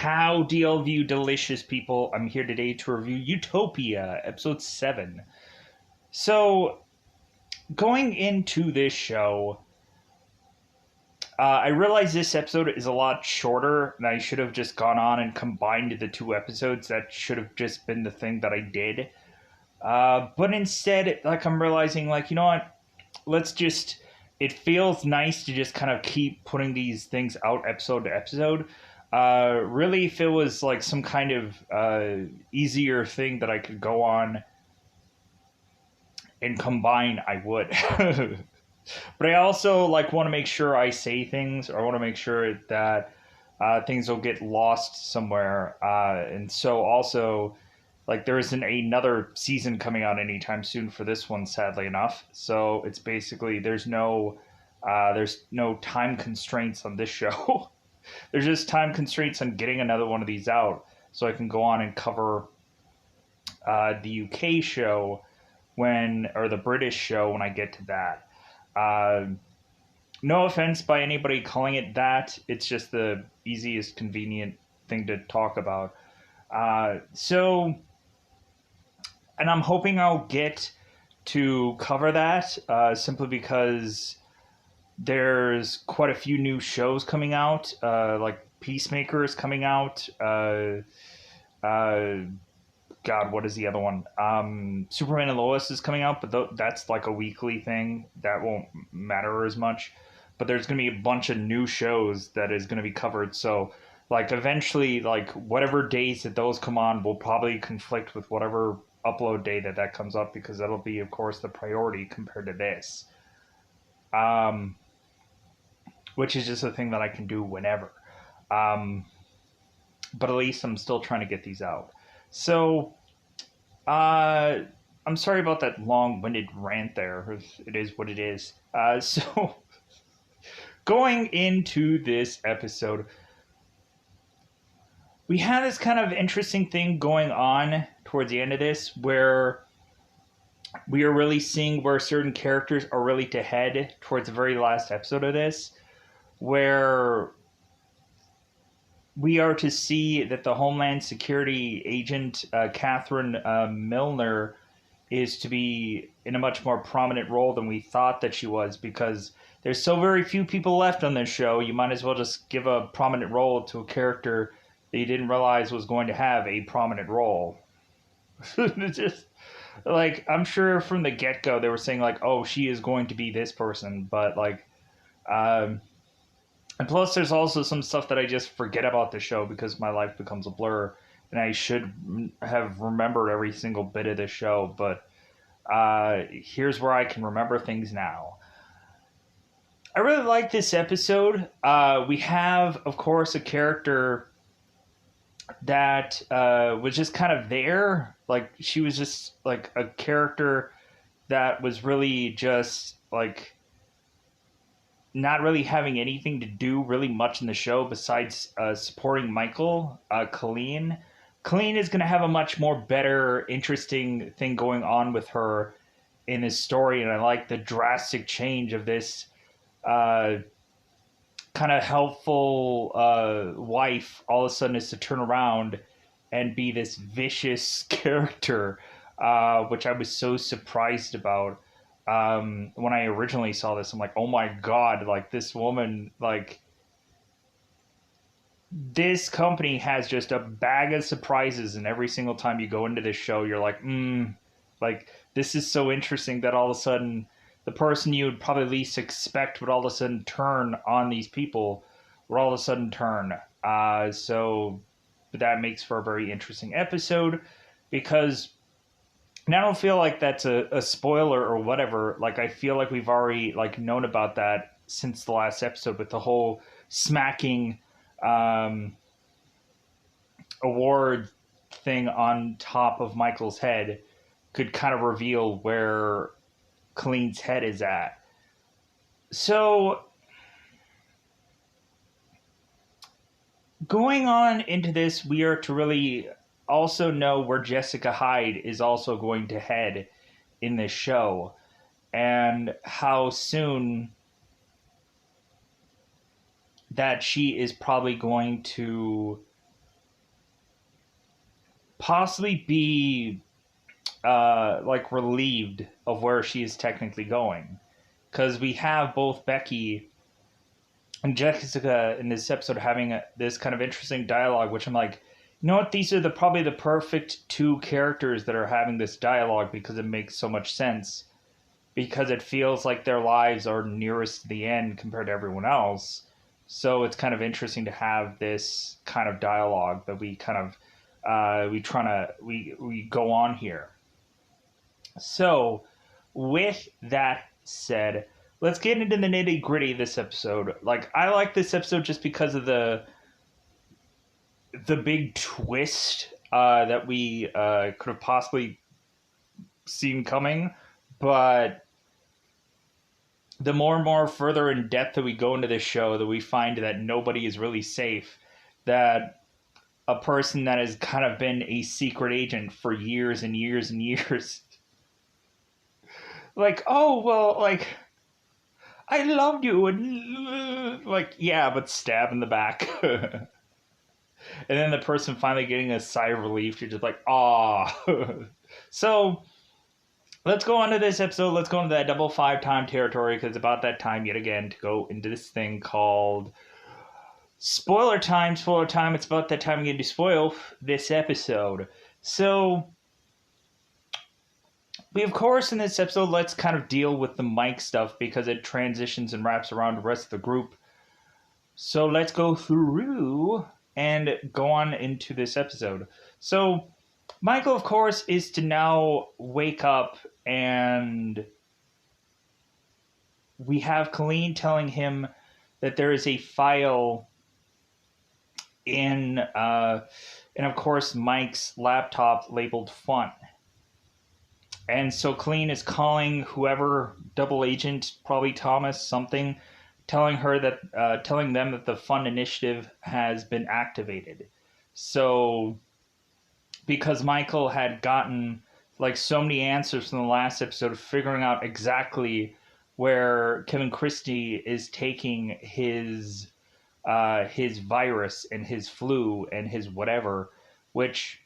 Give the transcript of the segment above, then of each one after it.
Howdy, all of you delicious people. I'm here today to review Utopia, episode 7. So, going into this show, I realize this episode is a lot shorter, and I should have just gone on and combined the two episodes. That should have just been the thing that I did. But instead, I'm realizing, you know what? Let's just. It feels nice to just kind of keep putting these things out episode to episode. Really, if it was like some kind of easier thing that I could go on and combine, I would. But I also want to make sure I say things, or I want to make sure that things will get lost somewhere. And so also, there isn't another season coming out anytime soon for this one, sadly enough. So it's basically there's no time constraints on this show. There's just time constraints on getting another one of these out, so I can go on and cover the UK show or the British show when I get to that. No offense by anybody calling it that. It's just the easiest, convenient thing to talk about. And I'm hoping I'll get to cover that simply because there's quite a few new shows coming out, like Peacemaker is coming out. God, what is the other one? Superman and Lois is coming out, but that's like a weekly thing. That won't matter as much. But there's going to be a bunch of new shows that is going to be covered. So, eventually, whatever days that those come on will probably conflict with whatever upload day that comes up, because that'll be, of course, the priority compared to this. Which is just a thing that I can do whenever. But at least I'm still trying to get these out. So, I'm sorry about that long-winded rant there. It is what it is. So, going into this episode, we have this kind of interesting thing going on towards the end of this, where we are really seeing where certain characters are really to head towards the very last episode of this, where we are to see that the Homeland Security agent, Catherine Milner, is to be in a much more prominent role than we thought that she was, because there's so very few people left on this show. You might as well just give a prominent role to a character that you didn't realize was going to have a prominent role. Just I'm sure from the get-go they were saying oh, she is going to be this person, but and plus, there's also some stuff that I just forget about the show because my life becomes a blur, and I should have remembered every single bit of the show. But here's where I can remember things now. I really like this episode. We have, of course, a character that was just kind of there. She was just a character that was really just not really having anything to do really much in the show besides supporting Michael. Colleen is going to have a much more better, interesting thing going on with her in this story, and I like the drastic change of this kind of helpful wife all of a sudden is to turn around and be this vicious character, which I was so surprised about. When I originally saw this, I'm like, oh my God, this woman, this company has just a bag of surprises, and every single time you go into this show, you're this is so interesting that all of a sudden the person you would probably least expect would all of a sudden turn on these people, would all of a sudden turn. So that makes for a very interesting episode, because and I don't feel like that's a spoiler or whatever. I feel like we've already known about that since the last episode, with the whole smacking award thing on top of Michael's head could kind of reveal where Colleen's head is at. So going on into this, we are to really also know where Jessica Hyde is also going to head in this show, and how soon that she is probably going to possibly be like relieved of where she is technically going, because we have both Becky and Jessica in this episode having this kind of interesting dialogue, which I'm like, you know what? These are probably the perfect two characters that are having this dialogue, because it makes so much sense. Because it feels like their lives are nearest to the end compared to everyone else. So it's kind of interesting to have this kind of dialogue that we kind of we go on here. So with that said, let's get into the nitty gritty of this episode. Like, I like this episode just because of the big twist that we could have possibly seen coming, but the more and more further in depth that we go into this show, that we find that nobody is really safe, that a person that has kind of been a secret agent for years and years and years, like, oh, well, like, I loved you, and like, yeah, but stab in the back. And then the person finally getting a sigh of relief, you're just like, ah. So let's go on to this episode. Let's go into that double 5 time territory, because it's about that time yet again to go into this thing called spoiler time. Spoiler time. It's about that time again to spoil this episode. So we, of course, in this episode, let's kind of deal with the Mike stuff, because it transitions and wraps around the rest of the group. So let's go through and go on into this episode. So Michael, of course, is to now wake up, and we have Colleen telling him that there is a file in, and of course, Mike's laptop labeled fun. And so Colleen is calling whoever, double agent, probably Thomas, something, telling them that the fun initiative has been activated. So because Michael had gotten like so many answers from the last episode, figuring out exactly where Kevin Christie is taking his virus and his flu and his whatever, which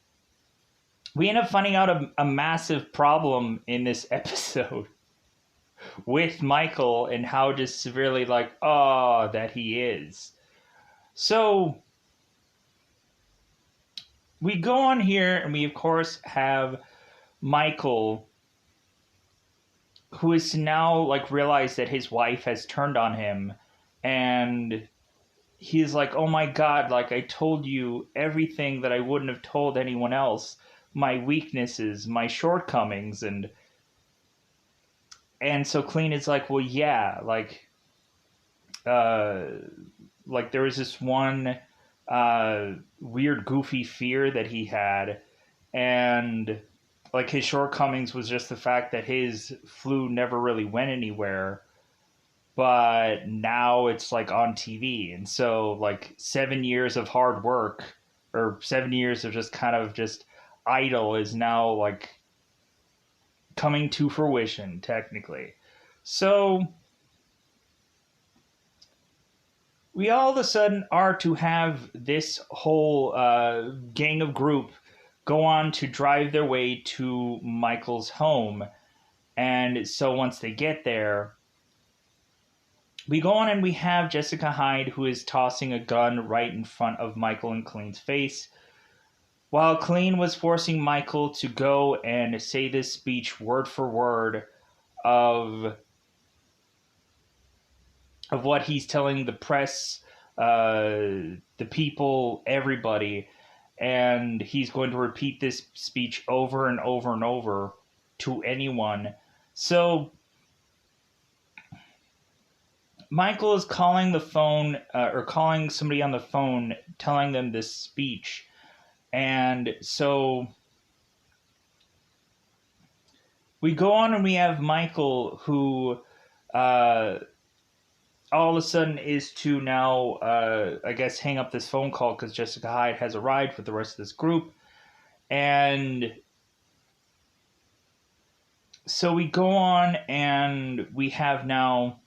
we end up finding out a massive problem in this episode with Michael, and how just severely like, oh, that he is. So we go on here, and we of course have Michael, who is to now like realize that his wife has turned on him, and he's like, oh my god, like, I told you everything that I wouldn't have told anyone else, my weaknesses, my shortcomings, and so Clean is like, well, yeah, like there was this one weird goofy fear that he had, and like his shortcomings was just the fact that his flu never really went anywhere, but now it's like on TV, and so like 7 years of hard work, or 7 years of just kind of just idle, is now like coming to fruition technically. So we all of a sudden are to have this whole gang of group go on to drive their way to Michael's home. And so once they get there, we go on and we have Jessica Hyde, who is tossing a gun right in front of Michael and Clean's face, while Clean was forcing Michael to go and say this speech word for word of what he's telling the press, the people, everybody, and he's going to repeat this speech over and over and over to anyone. So Michael is calling the phone, or calling somebody on the phone, telling them this speech. And so we go on and we have Michael, who all of a sudden is to now, I guess, hang up this phone call, because Jessica Hyde has arrived with the rest of this group. And so we go on and we have now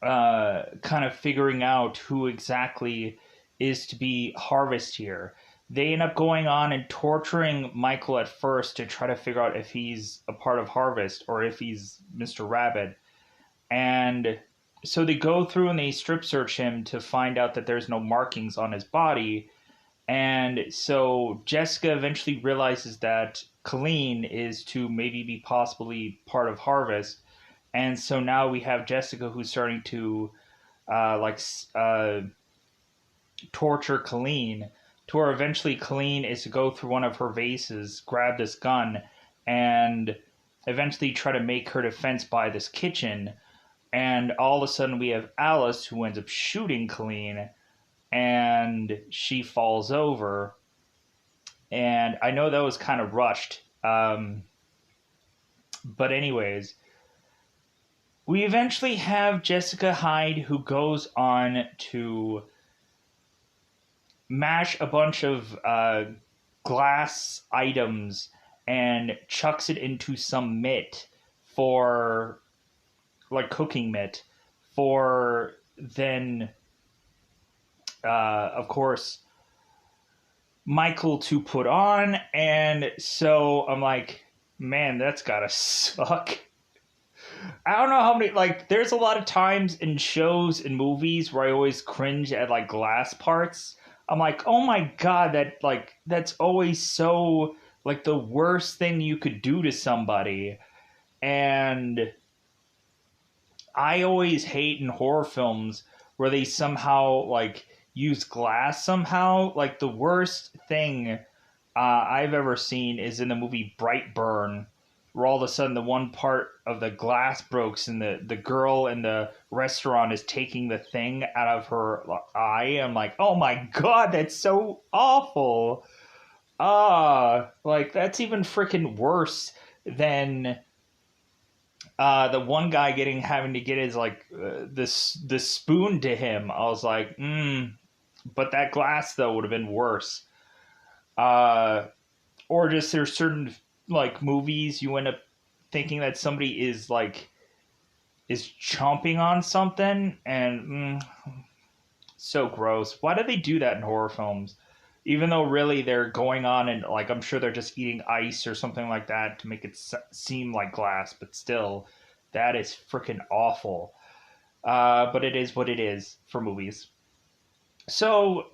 kind of figuring out who exactly is to be Harvest here. they end up going on and torturing Michael at first to try to figure out if he's a part of Harvest or if he's Mr. Rabbit. And so they go through and they strip search him to find out that there's no markings on his body. And so Jessica eventually realizes that Colleen is to maybe be possibly part of Harvest. And so now we have Jessica who's starting to like torture Colleen, to where eventually Colleen is to go through one of her vases, grab this gun, and eventually try to make her defense by this kitchen. And all of a sudden we have Alice who ends up shooting Colleen, and she falls over. And I know that was kind of rushed. But anyways, we eventually have Jessica Hyde who goes on to mash a bunch of glass items and chucks it into some mitt for, like, cooking mitt, for then, of course, Michael to put on. And so I'm like, man, that's gotta suck. I don't know how many, like, there's a lot of times in shows and movies where I always cringe at, like, glass parts. I'm like, oh my god, that's always so, like, the worst thing you could do to somebody. And I always hate in horror films where they somehow, like, use glass somehow. Like, the worst thing I've ever seen is in the movie Brightburn, where all of a sudden the one part of the glass breaks and the girl in the restaurant is taking the thing out of her eye. I'm like, oh my god, that's so awful. Like, that's even freaking worse than the one guy having to get his, like, this spoon to him. I was like, but that glass though would have been worse. Or just there's certain, like, movies you end up thinking that somebody is chomping on something, and so gross. Why do they do that in horror films? Even though really they're going on and, like, I'm sure they're just eating ice or something like that to make it seem like glass, but still, that is freaking awful. But it is what it is for movies. So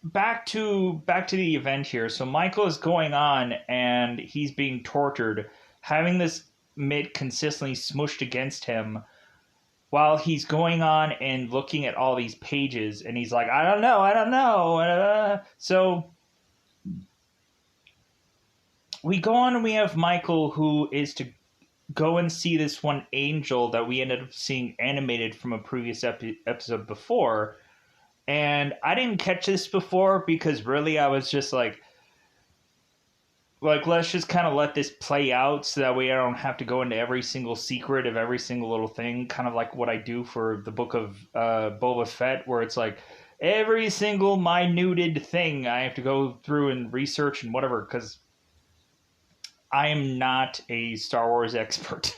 back to the event here. So Michael is going on and he's being tortured, having this mitt consistently smushed against him while he's going on and looking at all these pages, and he's like, I don't know. So we go on and we have Michael who is to go and see this one angel that we ended up seeing animated from a previous episode before. And I didn't catch this before because really I was just like, let's just kind of let this play out so that way I don't have to go into every single secret of every single little thing, kind of like what I do for the book of Boba Fett, where it's like every single minuted thing I have to go through and research and whatever, because I am not a Star Wars expert.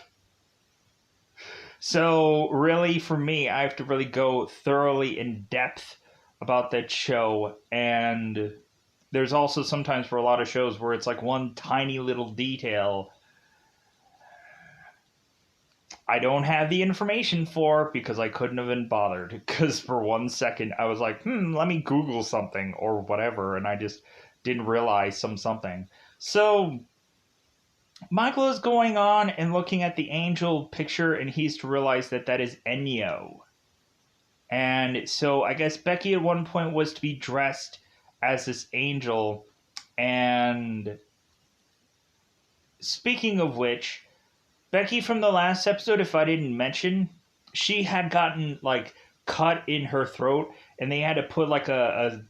So really, for me, I have to really go thoroughly in depth about that show. And there's also sometimes for a lot of shows where it's like one tiny little detail I don't have the information for because I couldn't have been bothered. Because for 1 second I was like, let me Google something or whatever, and I just didn't realize something. So Michael is going on and looking at the angel picture, and he's to realize that is Ennio. And so I guess Becky at one point was to be dressed as this angel. And speaking of which, Becky from the last episode, if I didn't mention, she had gotten, like, cut in her throat, and they had to put, like, a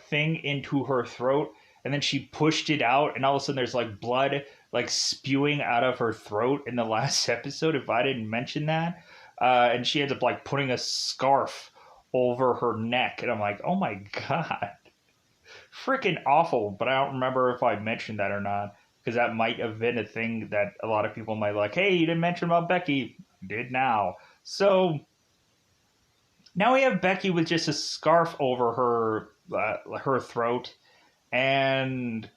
thing into her throat, and then she pushed it out, and all of a sudden there's, like, blood, like, spewing out of her throat in the last episode, if I didn't mention that. And she ends up, like, putting a scarf over her neck, and I'm like, oh my god. Freaking awful, but I don't remember if I mentioned that or not, because that might have been a thing that a lot of people might like, hey, you didn't mention about Becky. I did now. So now we have Becky with just a scarf over her throat, And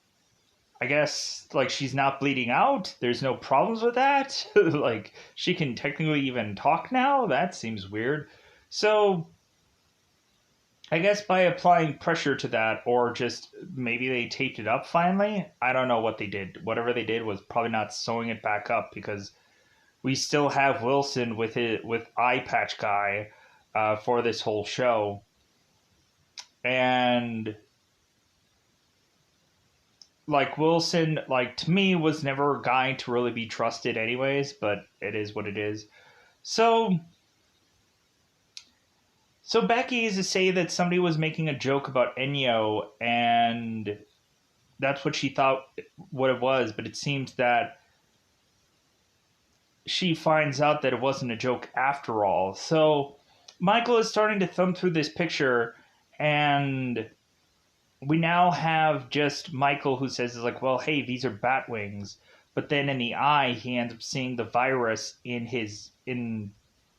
I guess, like, she's not bleeding out. There's no problems with that. Like, she can technically even talk now. That seems weird. So, I guess by applying pressure to that, or just maybe they taped it up finally. I don't know what they did. Whatever they did was probably not sewing it back up, because we still have Wilson with eye patch guy for this whole show. And like, Wilson, like, to me, was never a guy to really be trusted anyways, but it is what it is. So Becky is to say that somebody was making a joke about Ennio, and that's what she thought what it was, but it seems that she finds out that it wasn't a joke after all. So Michael is starting to thumb through this picture, and we now have just Michael who says, like, well, hey, these are bat wings. But then in the eye, he ends up seeing the virus in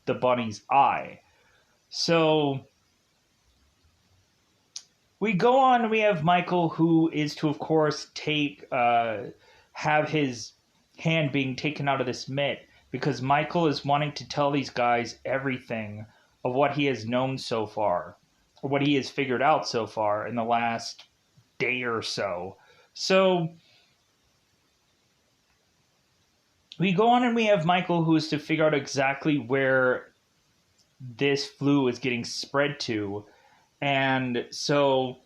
the bunny's eye. So we go on, and we have Michael, who is to, of course, have his hand being taken out of this mitt, because Michael is wanting to tell these guys everything of what he has known so far, or what he has figured out so far in the last day or so. So we go on, and we have Michael, who is to figure out exactly where this flu is getting spread to. And so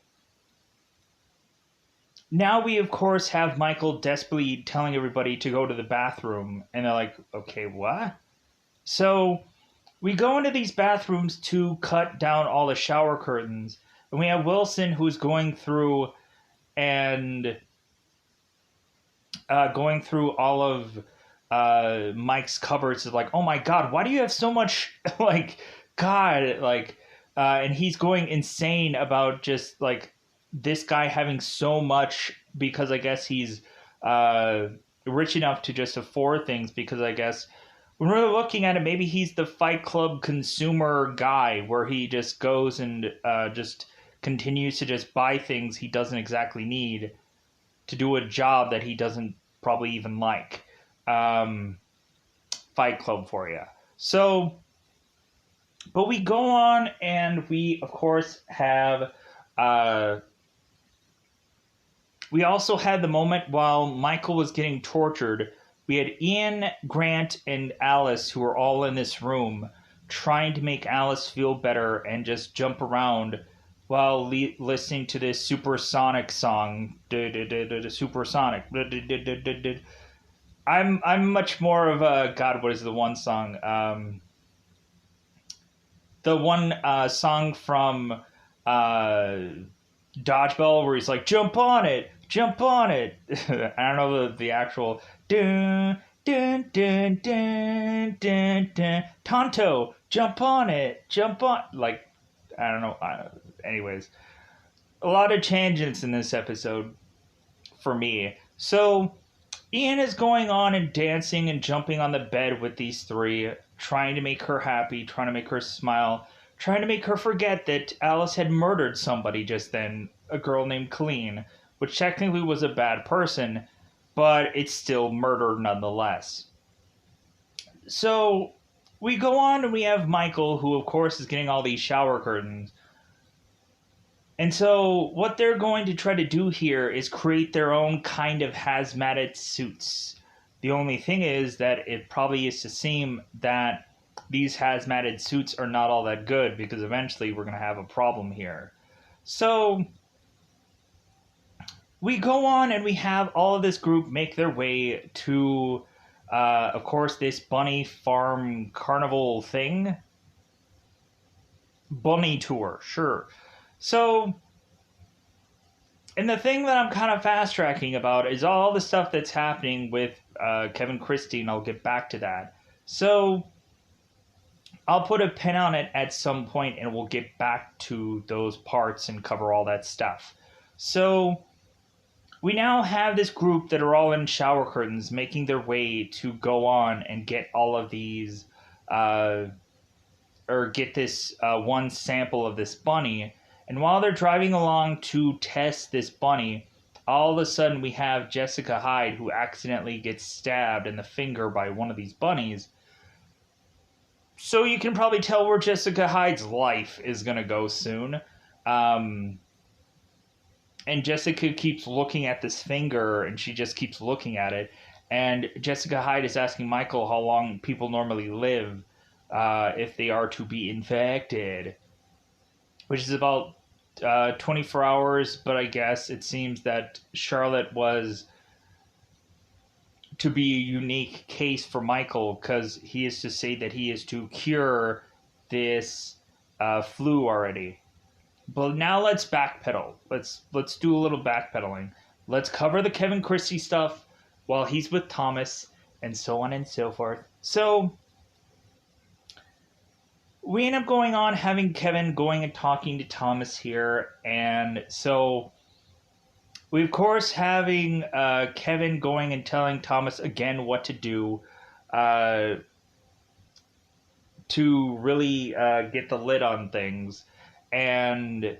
now we, of course, have Michael desperately telling everybody to go to the bathroom. And they're like, okay, what? So we go into these bathrooms to cut down all the shower curtains. And we have Wilson, who's going through all of Mike's cupboards. Is like, oh my God, why do you have so much, like, God, like, and he's going insane about just, like, this guy having so much, because I guess he's rich enough to just afford things, because I guess when we're looking at it, maybe he's the Fight Club consumer guy, where he just goes and just continues to just buy things he doesn't exactly need to do a job that he doesn't probably even like. Fight Club for you. So, but we go on, and we, of course, have we also had the moment while Michael was getting tortured. We had Ian, Grant, and Alice, who were all in this room trying to make Alice feel better and just jump around while listening to this supersonic song. Supersonic. I'm much more of a, God, what is the one song? The one song from Dodgeball, where he's like, jump on it. I don't know the actual dun dun dun dun dun dun. Tonto, jump on it, like, I don't know. Anyways, a lot of tangents in this episode for me. So Ian is going on and dancing and jumping on the bed with these three, trying to make her happy, trying to make her smile, trying to make her forget that Alice had murdered somebody just then, a girl named Colleen, which technically was a bad person, but it's still murder nonetheless. So we go on, and we have Michael, who, of course, is getting all these shower curtains. And so what they're going to try to do here is create their own kind of hazmat suits. The only thing is that it probably is to seem that these hazmat suits are not all that good, because eventually we're going to have a problem here. So we go on, and we have all of this group make their way to, of course, this bunny farm carnival thing. Bunny tour, sure. So, and the thing that I'm kind of fast-tracking about is all the stuff that's happening with Kevin Christie, and I'll get back to that. So I'll put a pin on it at some point, and we'll get back to those parts and cover all that stuff. So we now have this group that are all in shower curtains making their way to go on and get all of these, or get this one sample of this bunny. And while they're driving along to test this bunny, all of a sudden we have Jessica Hyde, who accidentally gets stabbed in the finger by one of these bunnies. So you can probably tell where Jessica Hyde's life is going to go soon. Um, and Jessica keeps looking at this finger, and she just keeps looking at it. And Jessica Hyde is asking Michael how long people normally live if they are to be infected, which is about 24 hours. But I guess it seems that Charlotte was to be a unique case for Michael, because he is to say that he is to cure this flu already. But now let's backpedal. Let's do a little backpedaling. Let's cover the Kevin Christie stuff while he's with Thomas, and so on and so forth. So we end up going on having Kevin going and talking to Thomas here, and so we, of course, having Kevin going and telling Thomas again what to do to really get the lid on things. And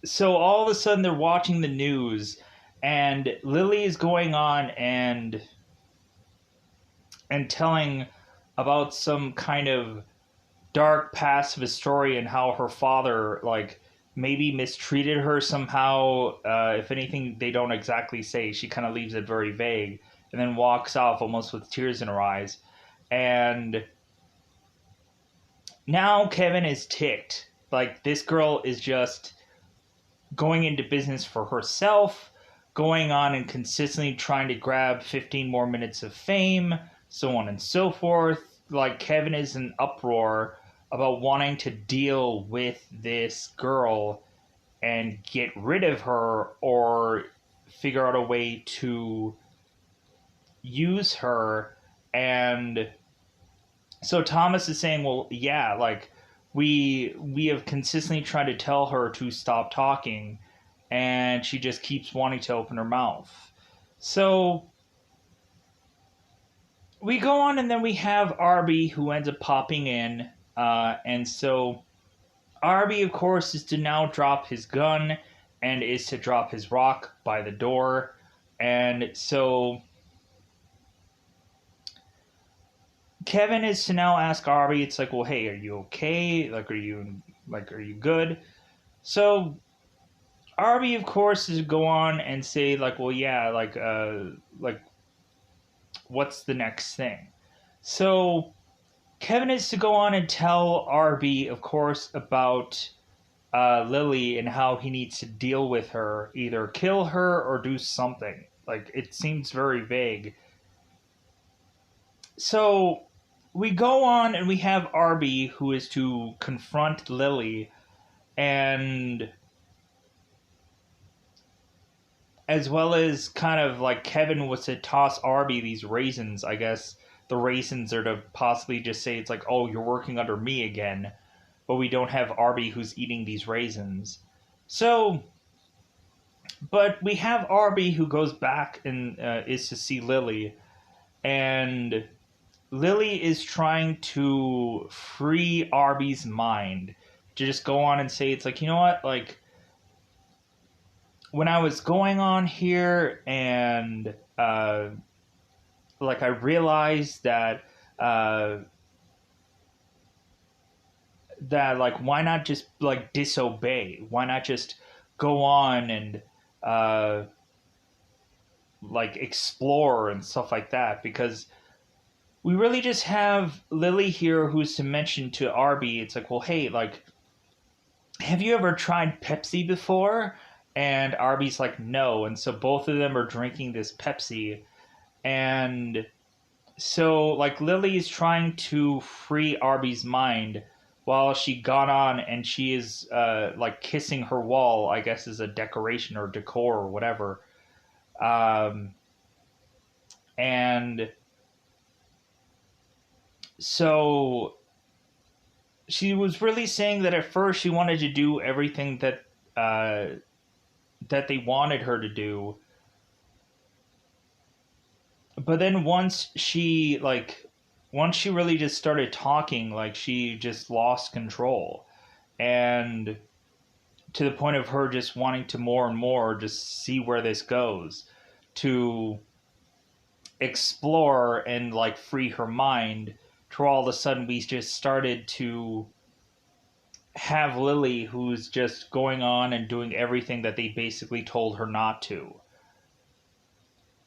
so all of a sudden they're watching the news, and Lily is going on and telling about some kind of dark past of his story, and how her father, like, maybe mistreated her somehow. If anything, they don't exactly say. She kind of leaves it very vague, and then walks off almost with tears in her eyes. And now Kevin is ticked. Like, this girl is just going into business for herself, going on and consistently trying to grab 15 more minutes of fame, so on and so forth. Like, Kevin is in uproar about wanting to deal with this girl and get rid of her, or figure out a way to use her. And so Thomas is saying, well, yeah, like, we have consistently tried to tell her to stop talking, and she just keeps wanting to open her mouth. So we go on, and then we have Arby, who ends up popping in. And so Arby, of course, is to now drop his gun and is to drop his rock by the door. And so Kevin is to now ask Arby, it's like, well, hey, are you okay? Like, are you good? So Arby, of course, is to go on and say, like, well, yeah, like, what's the next thing? So Kevin is to go on and tell Arby, of course, about Lily and how he needs to deal with her, either kill her or do something. Like, it seems very vague. So we go on and we have Arby, who is to confront Lily, and as well as kind of like Kevin was to toss Arby these raisins. I guess the raisins are to possibly just say, it's like, oh, you're working under me again, but we don't have Arby who's eating these raisins. So, but we have Arby who goes back and is to see Lily, and Lily is trying to free Arby's mind, to just go on and say, it's like, you know what, like, when I was going on here, and like, I realized that that, like, why not just, like, disobey? Why not just go on and like, explore and stuff like that? Because we really just have Lily here, who's to mention to Arby, it's like, well, hey, like, have you ever tried Pepsi before? And Arby's like, no. And so both of them are drinking this Pepsi. And so, like, Lily is trying to free Arby's mind while she got on, and she is, like, kissing her wall, I guess, as a decoration or decor or whatever. And so she was really saying that at first she wanted to do everything that that they wanted her to do, but then once she really just started talking, like, she just lost control. and to the point of her just wanting to more and more just see where this goes, to explore and like free her mind, to all of a sudden we just started to have Lily, who's just going on and doing everything that they basically told her not to.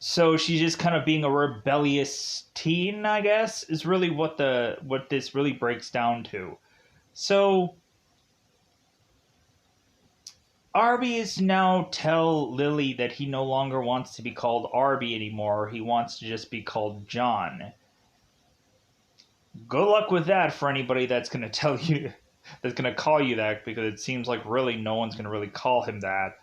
So she's just kind of being a rebellious teen, I guess, is really what this really breaks down to. So Arby is now tell Lily that he no longer wants to be called Arby anymore. He wants to just be called John. Good luck with that for anybody that's going to tell you, that's going to call you that, because it seems like really no one's going to really call him that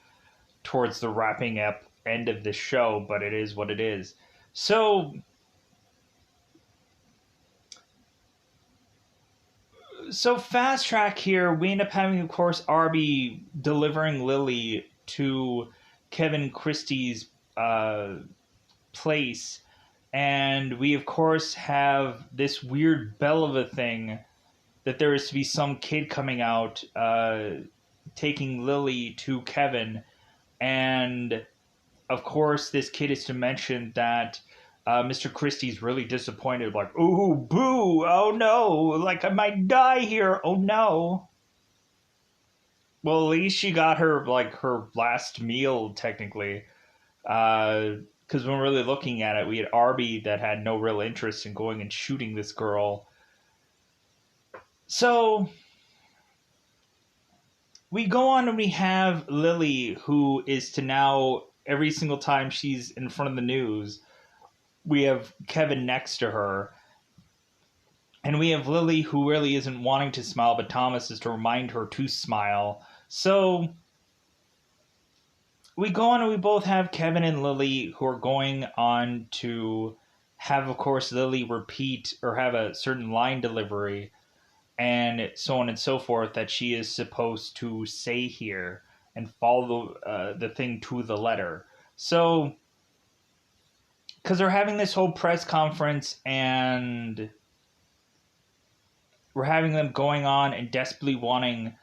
towards the wrapping up end of the show, but it is what it is. So fast track here, we end up having, of course, Arby delivering Lily to Kevin Christie's place, and we of course have this weird bell of a thing that there is to be some kid coming out taking Lily to Kevin, and of course this kid is to mention that Mr. Christie's really disappointed, like, ooh, boo, oh no, like I might die here, oh no. Well, at least she got her, like, her last meal, technically. Because when we're really looking at it, we had Arby that had no real interest in going and shooting this girl. So we go on and we have Lily, who is to now, every single time she's in front of the news, we have Kevin next to her. And we have Lily, who really isn't wanting to smile, but Thomas is to remind her to smile. So we go on and we both have Kevin and Lily, who are going on to have, of course, Lily repeat or have a certain line delivery and so on and so forth that she is supposed to say here and follow the thing to the letter. So, because they're having this whole press conference and we're having them going on and desperately wanting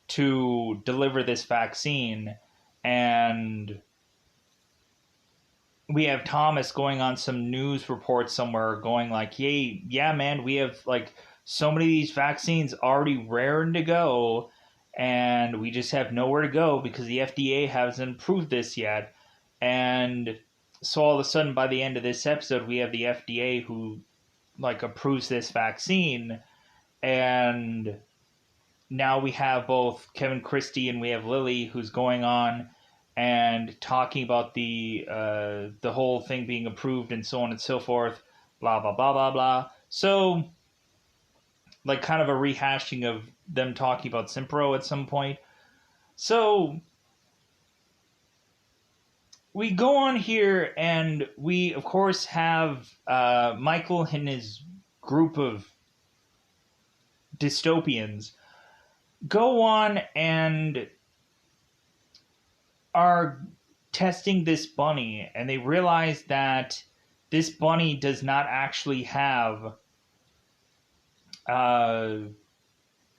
to deliver this vaccine, and we have Thomas going on some news report somewhere going like, yay, yeah, man, we have like so many of these vaccines already raring to go, and we just have nowhere to go because the FDA hasn't approved this yet. And so all of a sudden, by the end of this episode, we have the FDA who like approves this vaccine, and now we have both Kevin Christie and we have Lily, who's going on and talking about the whole thing being approved and so on and so forth, blah blah blah blah blah. So, like, kind of a rehashing of them talking about Simpro at some point. So we go on here and we of course have Michael and his group of dystopians go on and are testing this bunny, and they realize that this bunny does not actually have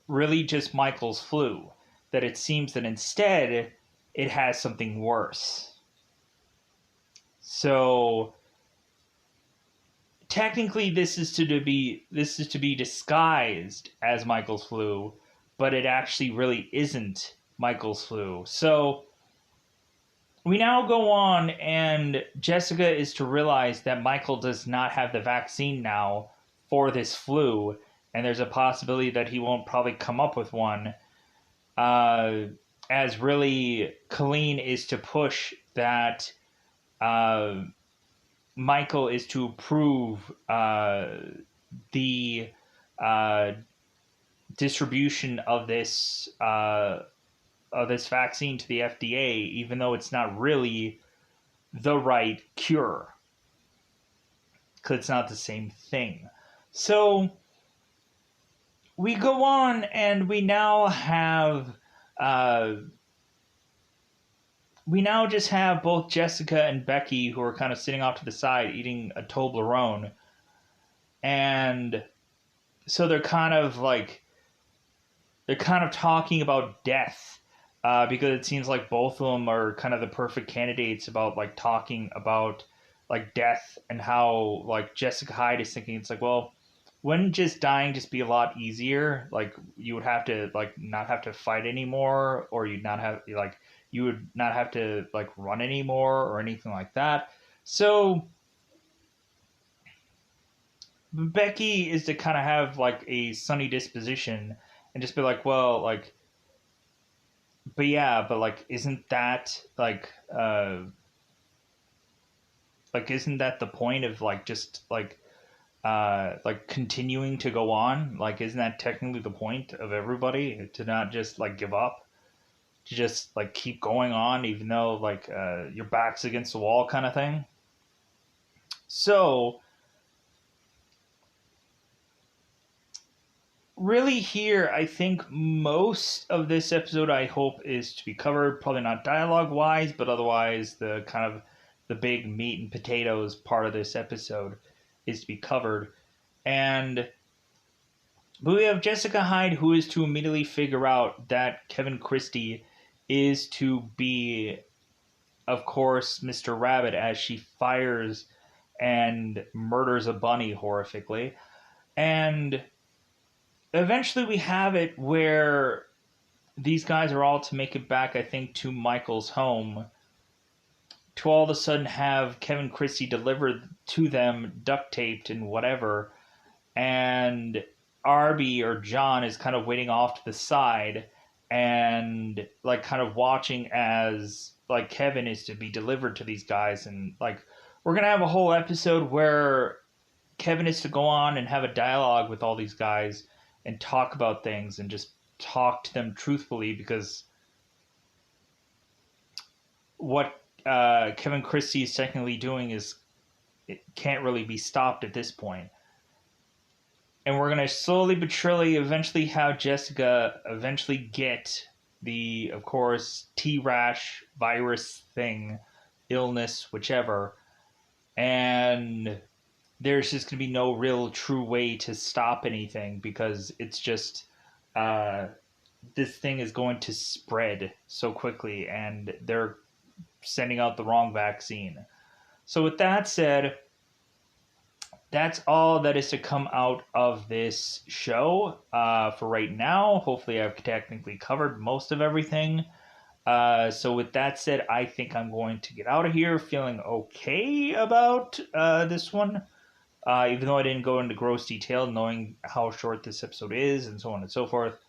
really just Michael's flu, that it seems that instead it has something worse. So technically this is to be disguised as Michael's flu, but it actually really isn't Michael's flu. So we now go on, and Jessica is to realize that Michael does not have the vaccine now for this flu, and there's a possibility that he won't probably come up with one. As really, Colleen is to push that Michael is to approve the distribution of this vaccine to the FDA, even though it's not really the right cure, because it's not the same thing. So we go on, and we now have we now just have both Jessica and Becky, who are kind of sitting off to the side eating a Toblerone, and so they're kind of they're kind of talking about death, because it seems like both of them are kind of the perfect candidates about like talking about like death, and how like Jessica Hyde is thinking it's like, well, wouldn't just dying just be a lot easier? Like you would have to like not have to fight anymore, or you'd not have like you would not have to like run anymore or anything like that. So Becky is to kind of have like a sunny disposition and just be like, well, but yeah, but like, isn't that like isn't that the point of like just like continuing to go on? Like, isn't that technically the point of everybody, to not just like give up, to just like keep going on even though like your back's against the wall kind of thing? So really here, I think most of this episode, I hope, is to be covered. Probably not dialogue wise, but otherwise the kind of the big meat and potatoes part of this episode is to be covered. And but we have Jessica Hyde, who is to immediately figure out that Kevin Christie is to be, of course, Mr. Rabbit, as she fires and murders a bunny horrifically. And eventually we have it where these guys are all to make it back, I think, to Michael's home, to all of a sudden have Kevin Christie delivered to them, duct taped and whatever, and Arby or John is kind of waiting off to the side and like kind of watching as like Kevin is to be delivered to these guys. And like we're gonna have a whole episode where Kevin is to go on and have a dialogue with all these guys and talk about things and just talk to them truthfully, because what Kevin Christie is technically doing is it can't really be stopped at this point. And we're going to slowly but surely eventually have Jessica eventually get the, of course, T-rash virus thing, illness, whichever. And there's just going to be no real true way to stop anything, because it's just this thing is going to spread so quickly, and they're sending out the wrong vaccine. So with that said, that's all that is to come out of this show for right now. Hopefully I've technically covered most of everything. So with that said, I think I'm going to get out of here feeling okay about this one. Even though I didn't go into gross detail, knowing how short this episode is and so on and so forth.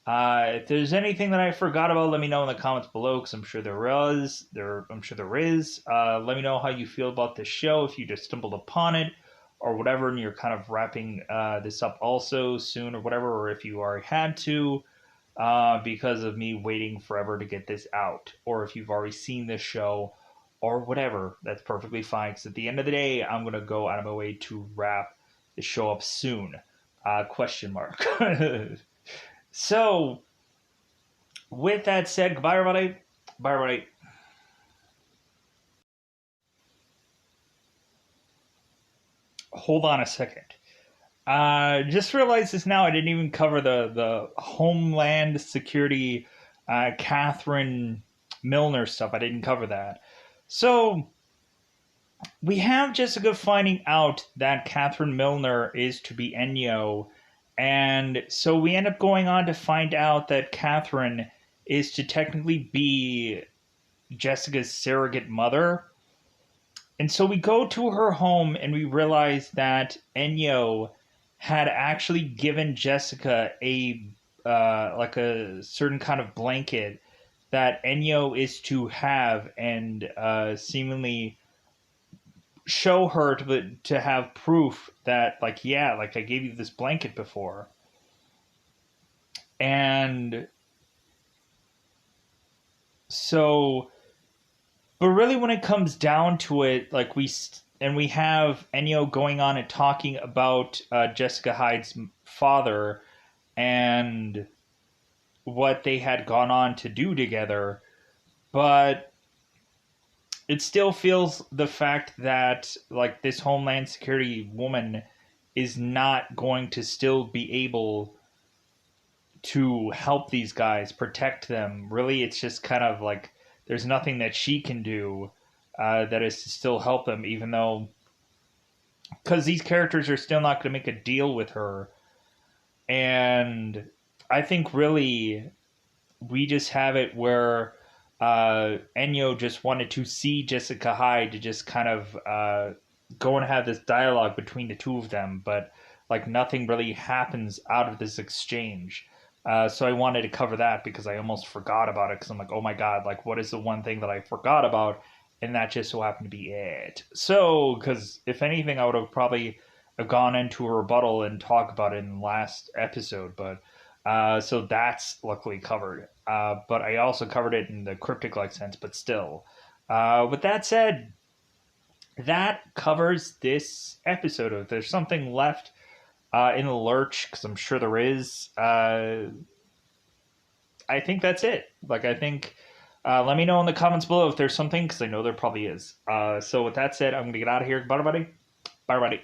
If there's anything that I forgot about, let me know in the comments below, because I'm sure I'm sure there is. Let me know how you feel about this show, if you just stumbled upon it or whatever, and you're kind of wrapping this up also soon or whatever, or if you already had to because of me waiting forever to get this out, or if you've already seen this show or whatever, that's perfectly fine, because at the end of the day, I'm going to go out of my way to wrap the show up soon. Question mark. So, with that said, goodbye, everybody. Bye, everybody. Hold on a second. Just realized this now. I didn't even cover the Homeland Security Catherine Milner stuff. I didn't cover that. So, we have Jessica finding out that Catherine Milner is to be Ennio. And so we end up going on to find out that Catherine is to technically be Jessica's surrogate mother. And so we go to her home and we realize that Ennio had actually given Jessica a like a certain kind of blanket that Ennio is to have, and seemingly show her to have proof that, like, yeah, like I gave you this blanket before. And so, but really when it comes down to it, like we have Ennio going on and talking about Jessica Hyde's father and what they had gone on to do together, but it still feels the fact that like this Homeland Security woman is not going to still be able to help these guys, protect them. Really, it's just kind of like there's nothing that she can do that is to still help them, even though because these characters are still not going to make a deal with her. And I think really we just have it where Enyo just wanted to see Jessica Hyde to just kind of go and have this dialogue between the two of them, but like nothing really happens out of this exchange. So I wanted to cover that because I almost forgot about it because I'm like, oh my god, like what is the one thing that I forgot about? And that just so happened to be it. So, because if anything, I would have probably gone into a rebuttal and talk about it in the last episode, but so that's luckily covered. But I also covered it in the cryptic like sense, but still. With that said, that covers this episode. If there's something left in the lurch, because I'm sure there is, I think that's it. Like, I think. Let me know in the comments below if there's something, because I know there probably is. So with that said, I'm going to get out of here. Bye, everybody. Bye, everybody.